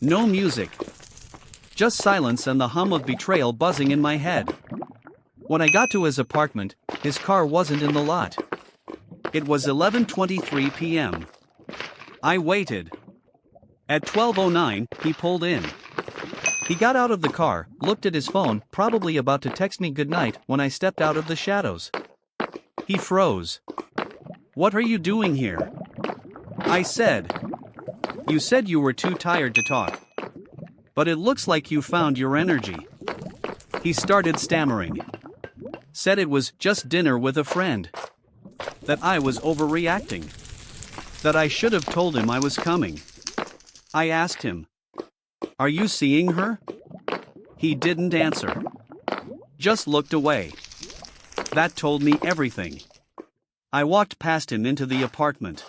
No music. Just silence and the hum of betrayal buzzing in my head. When I got to his apartment, his car wasn't in the lot. It was 11:23 p.m. I waited. At 12:09, he pulled in. He got out of the car, looked at his phone, probably about to text me goodnight when I stepped out of the shadows. He froze. "What are you doing here?" I said. "You said you were too tired to talk. But it looks like you found your energy." He started stammering. Said it was just dinner with a friend. That I was overreacting. That I should have told him I was coming. I asked him, "Are you seeing her?" He didn't answer. Just looked away. That told me everything. I walked past him into the apartment.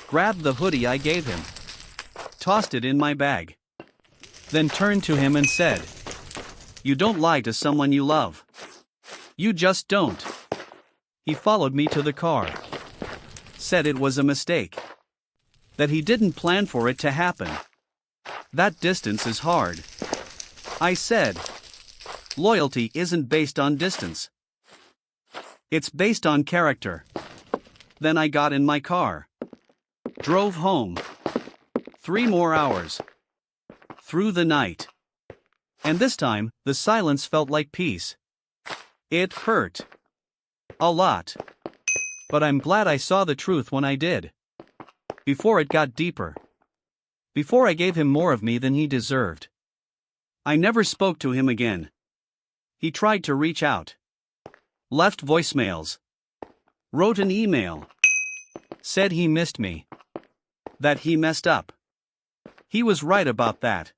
Grabbed the hoodie I gave him. Tossed it in my bag. Then turned to him and said, "You don't lie to someone you love. You just don't." He followed me to the car. Said it was a mistake. That he didn't plan for it to happen. That distance is hard. I said, "Loyalty isn't based on distance. It's based on character." Then I got in my car. Drove home. 3 more hours. Through the night. And this time, the silence felt like peace. It hurt. A lot. But I'm glad I saw the truth when I did. Before it got deeper. Before I gave him more of me than he deserved. I never spoke to him again. He tried to reach out. Left voicemails. Wrote an email. Said he missed me. That he messed up. He was right about that.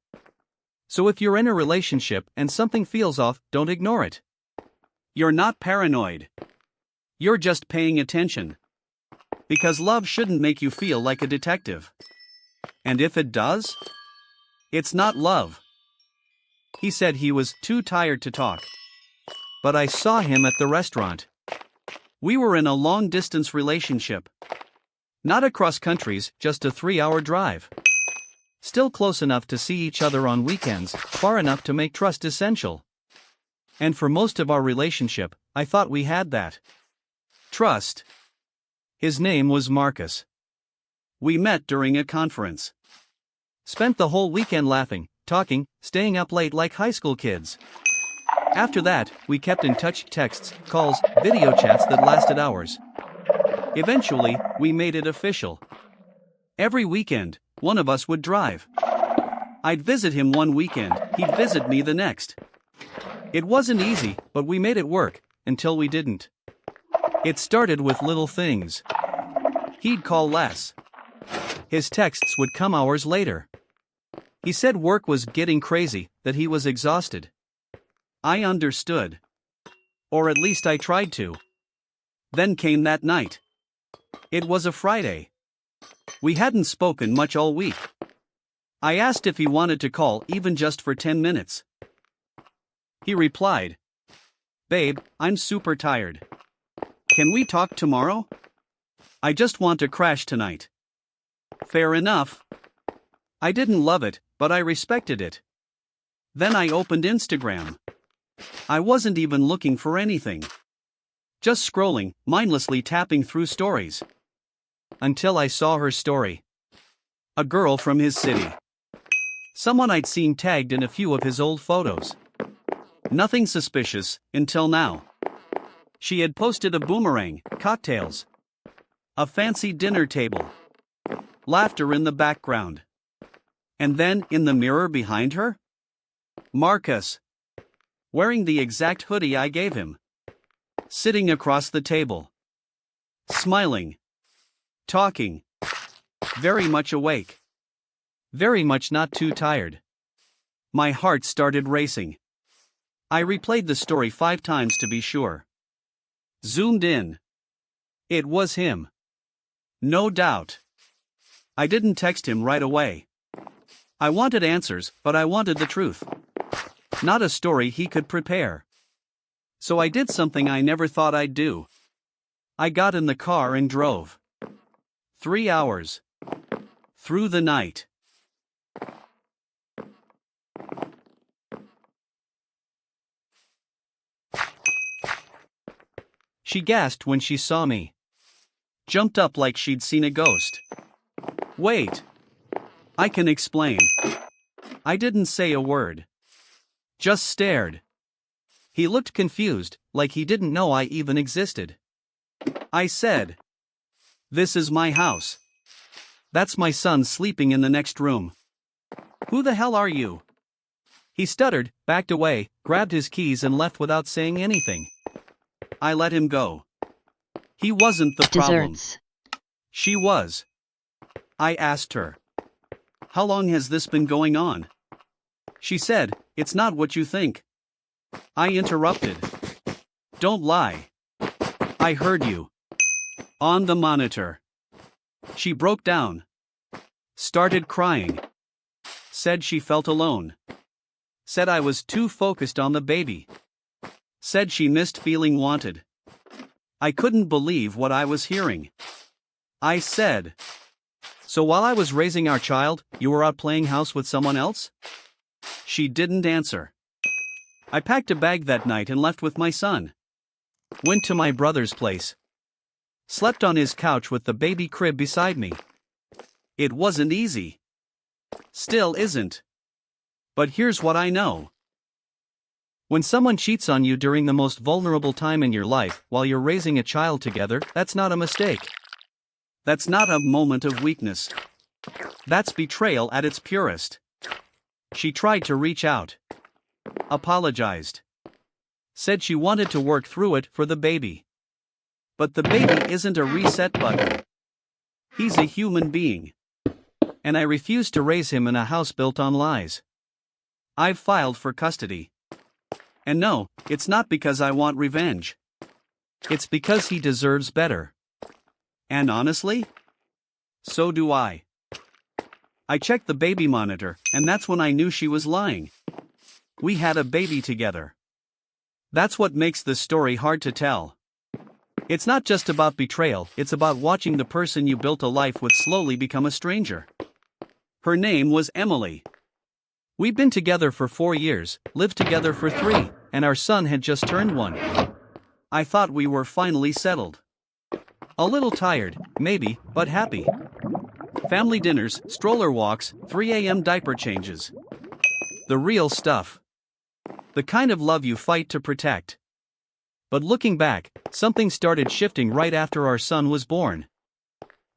So if you're in a relationship and something feels off, don't ignore it. You're not paranoid. You're just paying attention. Because love shouldn't make you feel like a detective. And if it does, it's not love. He said he was too tired to talk. But I saw him at the restaurant. We were in a long-distance relationship. Not across countries, just a 3-hour drive. Still close enough to see each other on weekends, far enough to make trust essential. And for most of our relationship, I thought we had that. Trust. His name was Marcus. We met during a conference. Spent the whole weekend laughing, talking, staying up late like high school kids. After that, we kept in touch, texts, calls, video chats that lasted hours. Eventually, we made it official. Every weekend, one of us would drive. I'd visit him one weekend, he'd visit me the next. It wasn't easy, but we made it work, until we didn't. It started with little things. He'd call less. His texts would come hours later. He said work was getting crazy, that he was exhausted. I understood. Or at least I tried to. Then came that night. It was a Friday. We hadn't spoken much all week. I asked if he wanted to call even just for 10 minutes. He replied, "Babe, I'm super tired. Can we talk tomorrow? I just want to crash tonight." Fair enough. I didn't love it, but I respected it. Then I opened Instagram. I wasn't even looking for anything. Just scrolling, mindlessly tapping through stories. Until I saw her story. A girl from his city. Someone I'd seen tagged in a few of his old photos. Nothing suspicious, until now. She had posted a boomerang, cocktails. A fancy dinner table. Laughter in the background. And then, in the mirror behind her? Marcus. Wearing the exact hoodie I gave him. Sitting across the table. Smiling. Talking. Very much awake. Very much not too tired. My heart started racing. I replayed the story 5 times to be sure. Zoomed in. It was him. No doubt. I didn't text him right away. I wanted answers, but I wanted the truth. Not a story he could prepare. So I did something I never thought I'd do. I got in the car and drove. 3 hours. Through the night. She gasped when she saw me. Jumped up like she'd seen a ghost. Wait. I can explain. I didn't say a word. Just stared. He looked confused, like he didn't know I even existed. I said, "This is my house. That's my son sleeping in the next room. Who the hell are you?" He stuttered, backed away, grabbed his keys and left without saying anything. I let him go. He wasn't the problem. Desserts. She was. I asked her, "How long has this been going on?" She said, "It's not what you think." I interrupted. "Don't lie. I heard you. On the monitor." She broke down. Started crying. Said she felt alone. Said I was too focused on the baby. Said she missed feeling wanted. I couldn't believe what I was hearing. I said, "So while I was raising our child, you were out playing house with someone else?" She didn't answer. I packed a bag that night and left with my son. Went to my brother's place. Slept on his couch with the baby crib beside me. It wasn't easy. Still isn't. But here's what I know. When someone cheats on you during the most vulnerable time in your life while you're raising a child together, that's not a mistake. That's not a moment of weakness. That's betrayal at its purest. She tried to reach out. Apologized. Said she wanted to work through it for the baby. But the baby isn't a reset button. He's a human being. And I refuse to raise him in a house built on lies. I've filed for custody. And no, it's not because I want revenge. It's because he deserves better. And honestly, so do I. I checked the baby monitor, and that's when I knew she was lying. We had a baby together. That's what makes this story hard to tell. It's not just about betrayal, it's about watching the person you built a life with slowly become a stranger. Her name was Emily. We'd been together for 4 years, lived together for 3, and our son had just turned 1. I thought we were finally settled. A little tired, maybe, but happy. Family dinners, stroller walks, 3 a.m. diaper changes. The real stuff. The kind of love you fight to protect. But looking back, something started shifting right after our son was born.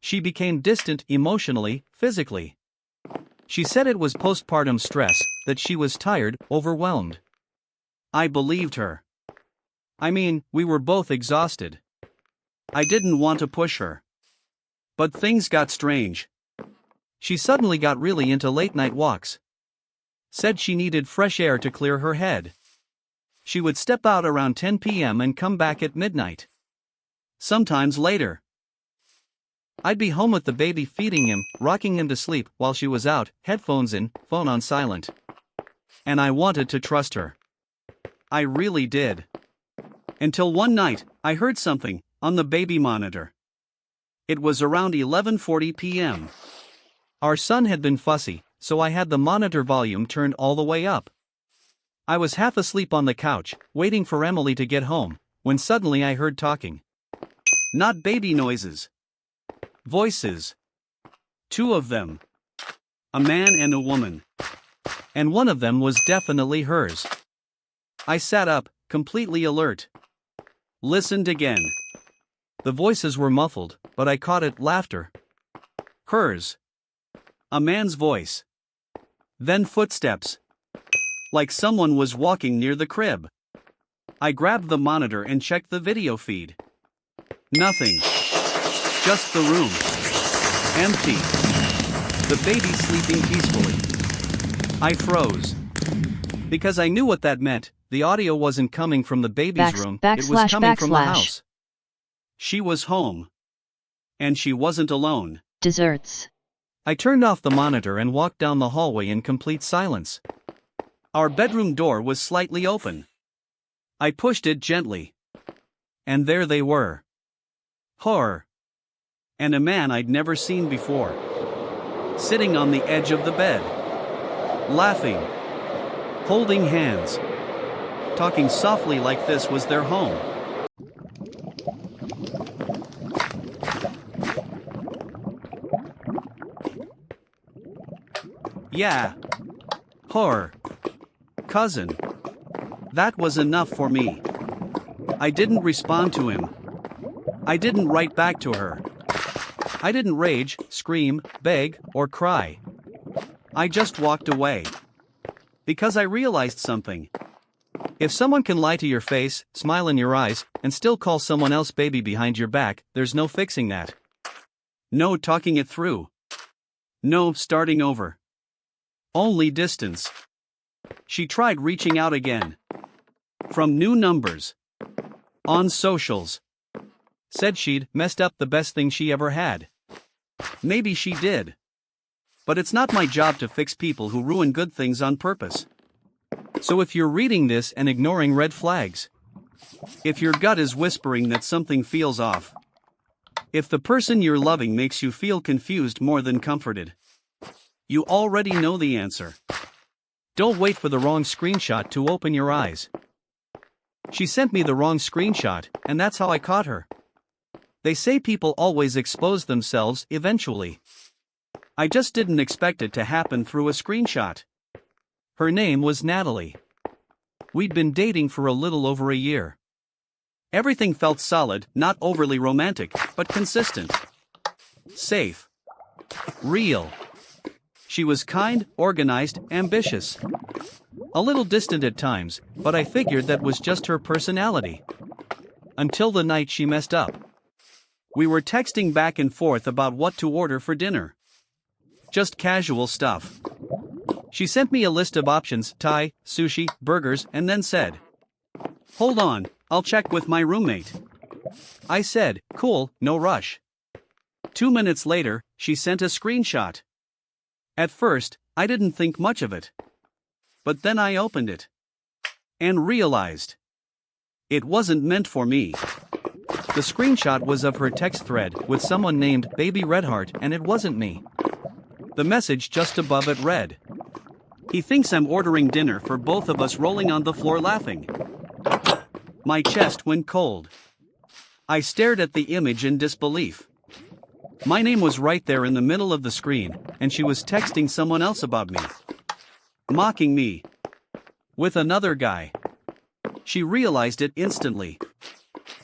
She became distant emotionally, physically. She said it was postpartum stress, that she was tired, overwhelmed. I believed her. I mean, we were both exhausted. I didn't want to push her. But things got strange. She suddenly got really into late-night walks. Said she needed fresh air to clear her head. She would step out around 10 p.m. and come back at midnight. Sometimes later. I'd be home with the baby feeding him, rocking him to sleep while she was out, headphones in, phone on silent. And I wanted to trust her. I really did. Until one night, I heard something on the baby monitor. It was around 11:40 p.m. Our son had been fussy, so I had the monitor volume turned all the way up. I was half asleep on the couch, waiting for Emily to get home, when suddenly I heard talking. Not baby noises. Voices. 2 of them. A man and a woman. And one of them was definitely hers. I sat up, completely alert. Listened again. The voices were muffled, but I caught it, laughter. Hers. A man's voice. Then footsteps. Like someone was walking near the crib. I grabbed the monitor and checked the video feed. Nothing. Just the room. Empty. The baby sleeping peacefully. I froze. Because I knew what that meant, the audio wasn't coming from the baby's room, it was coming from the house. She was home. And she wasn't alone. Desserts. I turned off the monitor and walked down the hallway in complete silence. Our bedroom door was slightly open. I pushed it gently. And there they were. Her. And a man I'd never seen before. Sitting on the edge of the bed. Laughing. Holding hands. Talking softly like this was their home. Yeah. Her cousin. That was enough for me. I didn't respond to him. I didn't write back to her. I didn't rage, scream, beg, or cry. I just walked away. Because I realized something. If someone can lie to your face, smile in your eyes, and still call someone else baby behind your back, there's no fixing that. No talking it through. No starting over. Only distance. She tried reaching out again. From new numbers. On socials. Said she'd messed up the best thing she ever had. Maybe she did. But it's not my job to fix people who ruin good things on purpose. So if you're reading this and ignoring red flags, if your gut is whispering that something feels off, if the person you're loving makes you feel confused more than comforted, you already know the answer. Don't wait for the wrong screenshot to open your eyes. She sent me the wrong screenshot, and that's how I caught her. They say people always expose themselves eventually. I just didn't expect it to happen through a screenshot. Her name was Natalie. We'd been dating for a little over a year. Everything felt solid, not overly romantic, but consistent. Safe. Real. She was kind, organized, ambitious. A little distant at times, but I figured that was just her personality. Until the night she messed up. We were texting back and forth about what to order for dinner. Just casual stuff. She sent me a list of options: Thai, sushi, burgers, and then said, "Hold on, I'll check with my roommate." I said, "Cool, no rush." 2 minutes later, she sent a screenshot. At first, I didn't think much of it. But then I opened it. And realized. It wasn't meant for me. The screenshot was of her text thread with someone named Baby Redheart, and it wasn't me. The message just above it read, "He thinks I'm ordering dinner for both of us," rolling on the floor laughing. My chest went cold. I stared at the image in disbelief. My name was right there in the middle of the screen, and she was texting someone else about me. Mocking me. With another guy. She realized it instantly.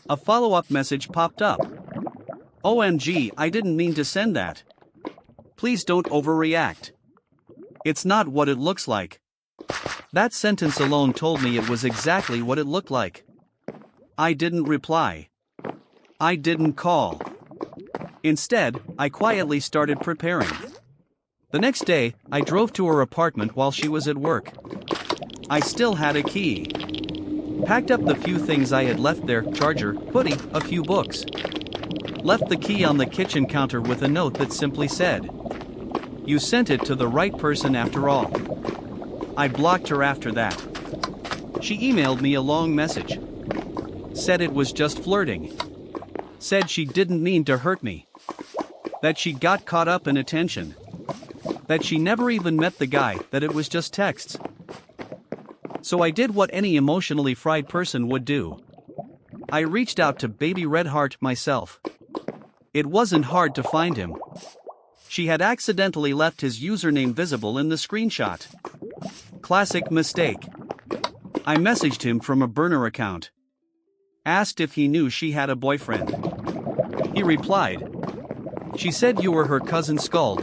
A follow-up message popped up. "OMG, I didn't mean to send that. Please don't overreact. It's not what it looks like." That sentence alone told me it was exactly what it looked like. I didn't reply. I didn't call. Instead, I quietly started preparing. The next day, I drove to her apartment while she was at work. I still had a key. Packed up the few things I had left there: charger, hoodie, a few books. Left the key on the kitchen counter with a note that simply said, "You sent it to the right person after all." I blocked her after that. She emailed me a long message. Said it was just flirting. Said she didn't mean to hurt me. That she got caught up in attention. That she never even met the guy, that it was just texts. So I did what any emotionally fried person would do. I reached out to Baby Redheart myself. It wasn't hard to find him. She had accidentally left his username visible in the screenshot. Classic mistake. I messaged him from a burner account. Asked if he knew she had a boyfriend. He replied. "She said you were her cousin skull.